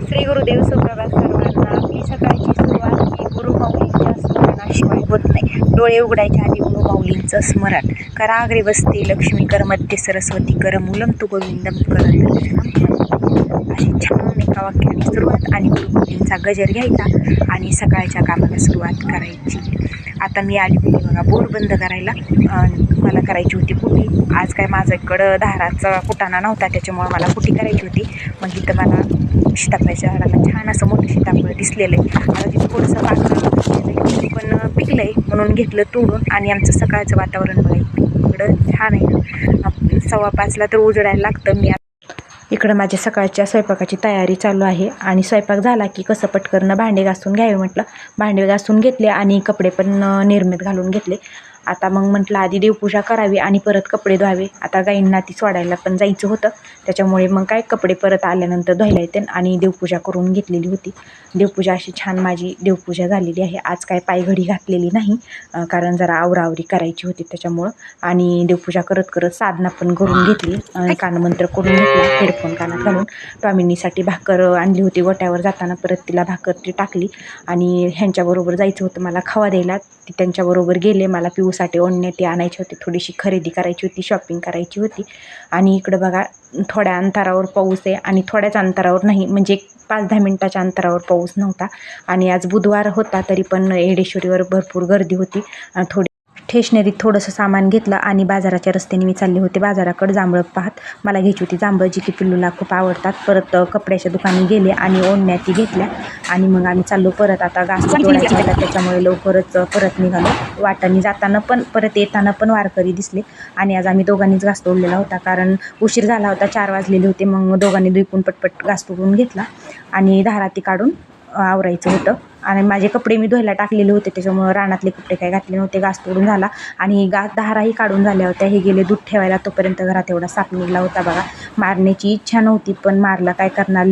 श्री गुरुदेव सुप्रभात सर्वांना. आपली सकाळची सुरुवात ही गुरुमाऊलींच्या स्मरणाशिवाय होत नाही. डोळे उघडायच्या आधी गुरुमाऊलींचं स्मरण करा. अग्रे बसते लक्ष्मी कर मध्ये सरस्वती कर मूलम तू गोविंदम कर अशी छान एका वाक्याने सुरुवात आणि गुरुमाऊलींचा गजर घ्यायचा आणि सकाळच्या कामाला सुरुवात करायची. आता मी आली होती बघा बोर बंद करायला. मला करायची होती पुटी. आज काय माझ्याकडं धाराचा कुटाणा नव्हता, त्याच्यामुळं मला पुटी करायची होती. मग इथं मला सीताफळाच्या झाडाला छान असं मोठं सीताफळ दिसलेलं आहे. आता तिथं थोडंसं पाकळं पण पिकलं आहे म्हणून घेतलं तोडून. आणि आमचं सकाळचं वातावरण बघा इकडं छान आहे ना. 5:15ला तर उजडायला लागतं. मी इकडं माझ्या सकाळच्या स्वयंपाकाची तयारी चालू आहे आणि स्वयंपाक झाला की कसं पटकन भांडे घासून घ्यावे म्हटलं. भांडे घासून घेतले आणि कपडे पण निरम्यात घालून घेतले. आता मग म्हटलं आधी देवपूजा करावी आणि परत कपडे धुवावे. आता गाईंना ती सोडायला पण जायचं होतं, त्याच्यामुळे मग काय कपडे परत आल्यानंतर धुवायला येते आणि देवपूजा करून घेतलेली होती. देवपूजा अशी छान माझी देवपूजा झालेली आहे. आज काय पायघडी घातलेली नाही, कारण जरा आवरावरी करायची होती त्याच्यामुळं. आणि देवपूजा करत करत साधना पण करून घेतली, कानमंत्र करून घेतला हेडफोन कानात घालून. टॉमिनीसाठी भाकर आणली होती गोट्यावर जाताना, परत तिला भाकर ती टाकली. आणि ह्यांच्याबरोबर जायचं होतं मला खवा द्यायला. ती त्यांच्याबरोबर गेले. मला पिऊसाठी ओढणे ती आणायची होती, थोडीशी खरेदी करायची होती, शॉपिंग करायची होती. आणि इकडं बघा थोड्या अंतरावर पाऊस आहे आणि थोड्याच अंतरावर नाही, म्हणजे 5-10 मिनटाच्या अंतरावर पाऊस नव्हता. आणि आज बुधवार होता तरी पण येडेश्वरीवर भरपूर गर्दी होती. थोडी स्टेशनरीत थोडंसं सामान घेतलं आणि बाजाराच्या रस्त्याने मी चालले होते बाजाराकडे. जांभळं पाहत मला घ्यायची होती जांभळं, जी की पिल्लूला खूप आवडतात. परत कपड्याच्या दुकानी गेले आणि ओढण्या ती घेतल्या आणि मग आम्ही चाललो परत. आता घास तोडायचा होता त्याच्यामुळे लवकरच परत निघालो. वाटाने जाताना पण परत येताना पण वारकरी दिसले. आणि आज आम्ही दोघांनीच घास तोडलेला होता, कारण उशीर झाला होता, 4 वाजलेले होते. मग दोघांनी दुईपून पटपट घास तोडून घेतला आणि धाराती काढून आवरायचं होतं. आणि माझे कपडे मी धुवायला टाकलेले होते, त्याच्यामुळं रानातले कपडे काही घातले नव्हते. घास तोडून झाला आणि धाराही काढून झाल्या होत्या. हे गेले दूध ठेवायला, तोपर्यंत घरात एवढा साप निघला होता बघा. मारण्याची इच्छा नव्हती पण मारला, काय करणार.